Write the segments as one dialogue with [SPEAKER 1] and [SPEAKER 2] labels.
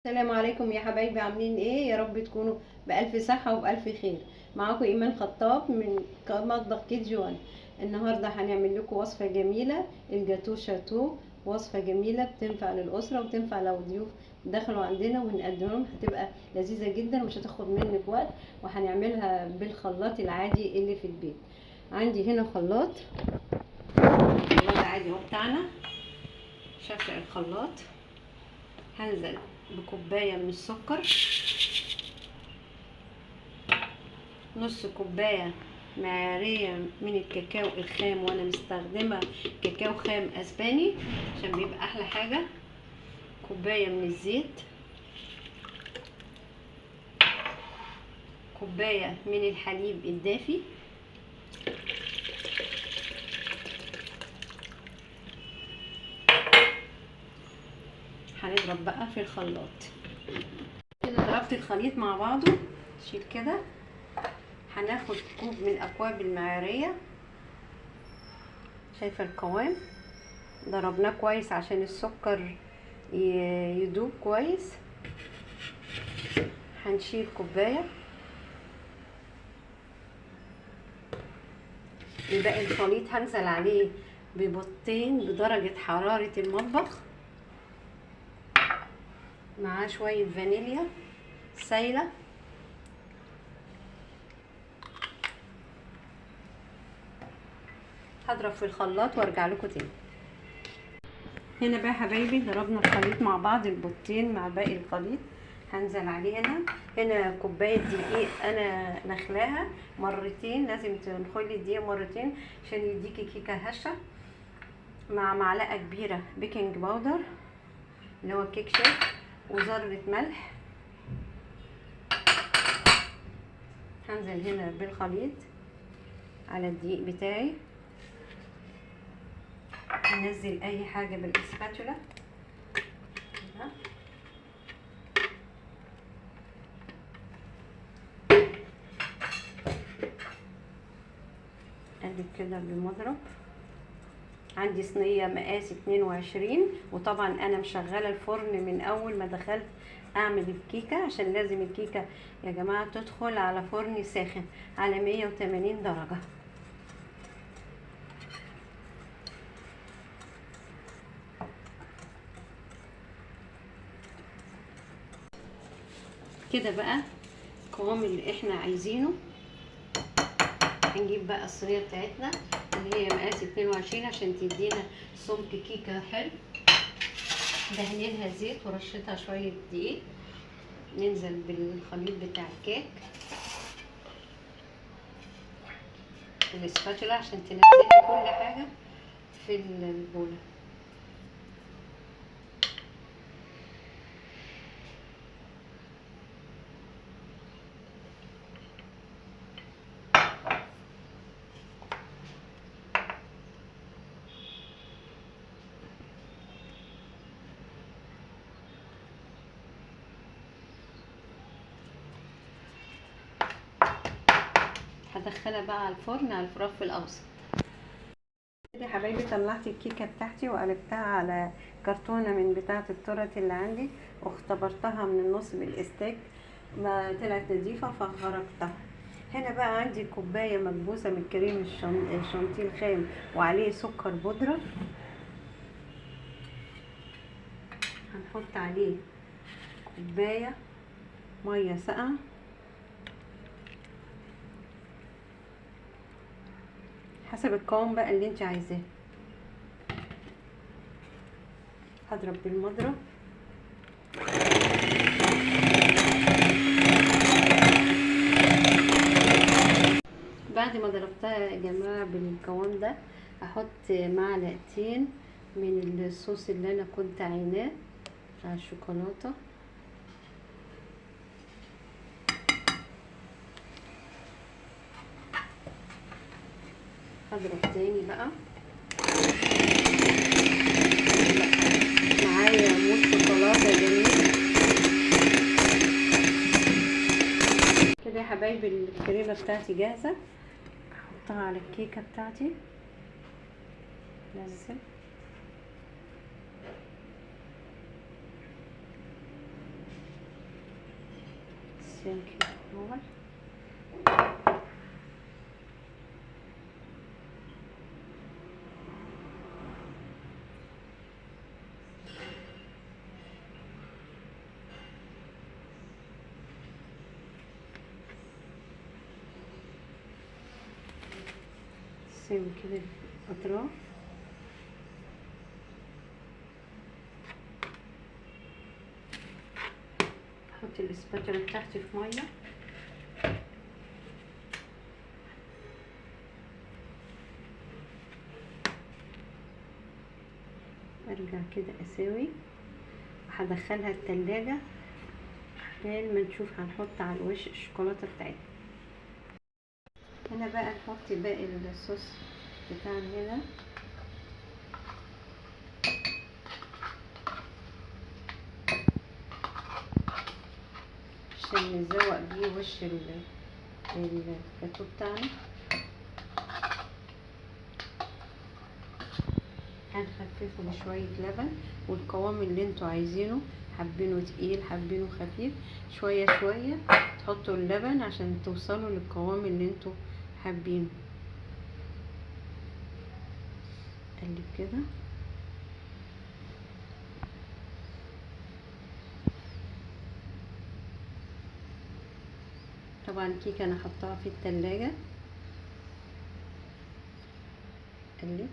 [SPEAKER 1] السلام عليكم يا حبايبي، عاملين ايه؟ يا رب تكونوا بألف صحة وبألف خير. معاكم ايمان خطاب من مطبخ كيد جوان. النهارده هنعمل لكم وصفة جميلة، الجاتو شاتو. وصفة جميلة بتنفع للأسرة وتنفع لو ضيوف دخلوا عندنا ونقدمهم، هتبقى لذيذة جدا ومش هتاخد منك وقت. وهنعملها بالخلاط العادي اللي في البيت. عندي هنا خلاط عادي هو بتاعنا، شفق الخلاط. هنزل بكوباية من السكر، نص كوباية معيارية من الكاكاو الخام، وانا مستخدمة كاكاو خام اسباني عشان بيبقى احلى حاجة. كوباية من الزيت، كوباية من الحليب الدافي، هنضرب بقى في الخلاط كده. ضربت الخليط مع بعضه، شيل كده. هناخد كوب من الاكواب المعيارية، شايفة القوام؟ ضربناه كويس عشان السكر يدوب كويس. هنشيل كوباية. باقي الخليط هنزل عليه ببيضتين بدرجة حرارة المطبخ، معاه شوية فانيليا سايلة. هضرب في الخلاط وارجع لكم تاني. هنا بقى حبايبي ضربنا الخليط مع بعض، البيضتين مع باقي الخليط. هنزل عليه هنا كوبايه دقيق انا نخلاها مرتين، لازم تنخلي الدقيق مرتين عشان يديكي كيكه هشه، مع معلقه كبيره بيكنج باودر اللي هو كيك شيف، وذره ملح. هنزل هنا بالخليط على الدقيق بتاعي. هنزل اي حاجه بالاسباتولا كده. اقلب كده بالمضرب. عندي صينيه مقاس 22، وطبعا انا مشغله الفرن من اول ما دخلت اعمل الكيكه، عشان لازم الكيكه يا جماعه تدخل على فرن ساخن على 180 درجه. كده بقى القوام اللي احنا عايزينه. هنجيب بقى الصينيه بتاعتنا اللي هي مقاس 22 عشان تدينا سمك كيكه حلو. دهنينها زيت ورشتها شويه دقيق. ننزل بالخليط بتاع الكيك الاسباتولا عشان تنزلي كل حاجه في البوله. هدخلها بقى على الفرن على الرف الاوسط. كده يا حبايبي طلعت الكيكه بتاعتي وقلبتها على كرتونه من بتاعه التورت اللي عندي، واختبرتها من النص بالاستيك، ما طلعت نضيفه فخرجتها. هنا بقى عندي كوبايه مكبوسه من كريم الشانتيه الخام وعليه سكر بودره. هنحط عليه كوبايه ميه ساقعه، حسب القوام بقى اللي انت عايزاه. هضرب بالمضرب. بعد ما ضربتها يا جماعه بالقوام ده، هحط معلقتين من الصوص اللي انا كنت عيناه بتاع الشوكولاته. هضرب تاني بقى. معايا موس شوكولاته جميل كده يا حبايبي. الكريمه بتاعتي جاهزه، احطها على الكيكه بتاعتي. نزل سام كده الاول. سام كده الاطراف. احط الاسباتولا بتاعتي في ميه، ارجع كده اساوي، هدخلها التلاجة عشان ما نشوف هنحط على الوش الشوكولاته بتاعتنا. هنا بقى نحط باقي الصوص بتاعنا هنا، عشان نزوق بيه وش الجاتو بتاعنا. هنخففه بشوية لبن، والقوام اللي انتوا عايزينه، حابينه تقيل حابينه خفيف، شوية شوية تحطوا اللبن عشان توصلوا للقوام اللي انتوا حابينه. قلب كده. طبعا الكيكه انا حطاها في التلاجة. قلب.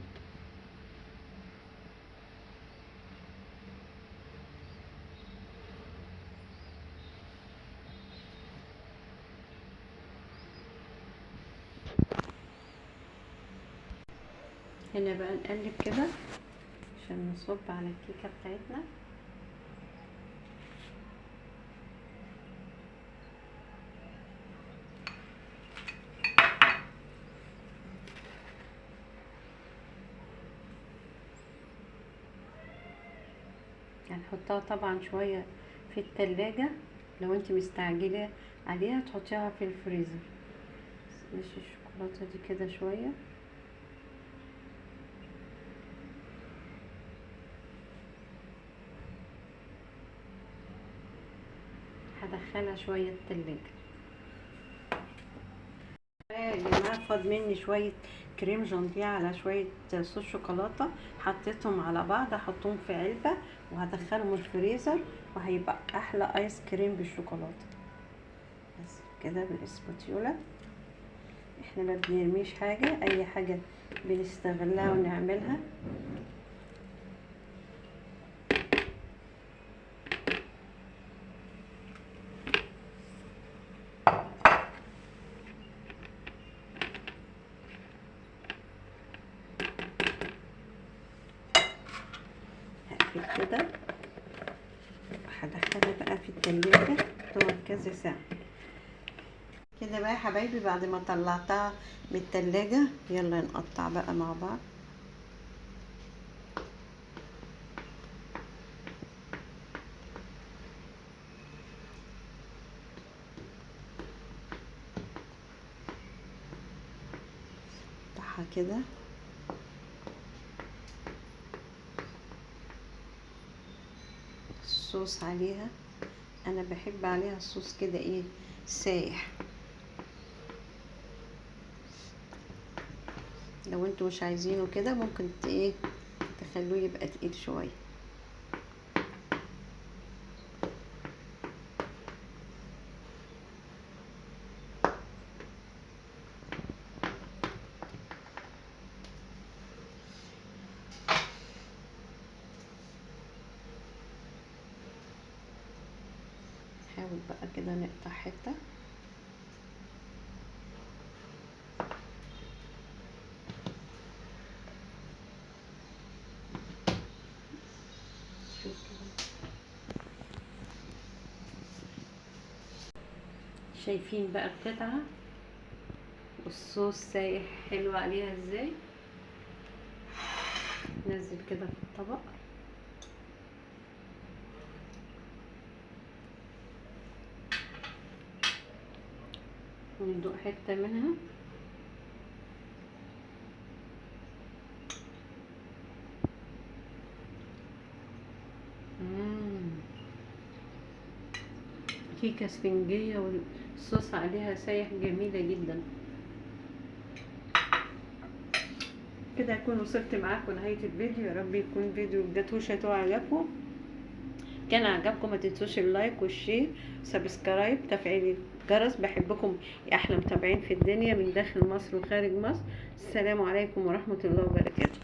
[SPEAKER 1] هنا بقى نقلب كده عشان نصب على الكيكه بتاعتنا. هنحطها طبعا شويه في التلاجة، لو انت مستعجله عليها تحطيها في الفريزر. مش الشوكولاته دي كده شويه. هدخلها شويه التلاجة. يا جماعه فاض مني شويه كريم جانتيه على شويه صوص شوكولاته، حطيتهم على بعض، احطهم في علبه وهدخلهم الفريزر، وهيبقى احلى ايس كريم بالشوكولاته. بس كده بالاسباتيولا. احنا ما بنرميش حاجه، اي حاجه بنستغلها ونعملها. هقفل كده، هدخلها بقى في التلاجة تقعد كذا ساعة. كده بقى يا حبايبي بعد ما طلعتها من التلاجة، يلا نقطع بقى مع بعض. نقطعها كده. الصوص عليها، انا بحب عليها الصوص كده ايه، سايح. لو انتوا مش عايزينه كده ممكن ايه تخلوه يبقى تقيل شويه. نحاول بقى كده نقطع حته. شايفين بقى القطعه والصوص سايح حلو عليها ازاي. نزل كده في الطبق. وندوق حته منها. كيكة اسفنجية والصوص عليها سايح، جميلة جدا. كده اكون وصلت معاكم نهاية الفيديو. يا رب يكون فيديو الجاتوه شاتو عجبكم. كان عجبكم ما تنسوش اللايك والشير سبسكرايب تفعيل الجرس. بحبكم يا احلى متابعين في الدنيا من داخل مصر وخارج مصر. السلام عليكم ورحمة الله وبركاته.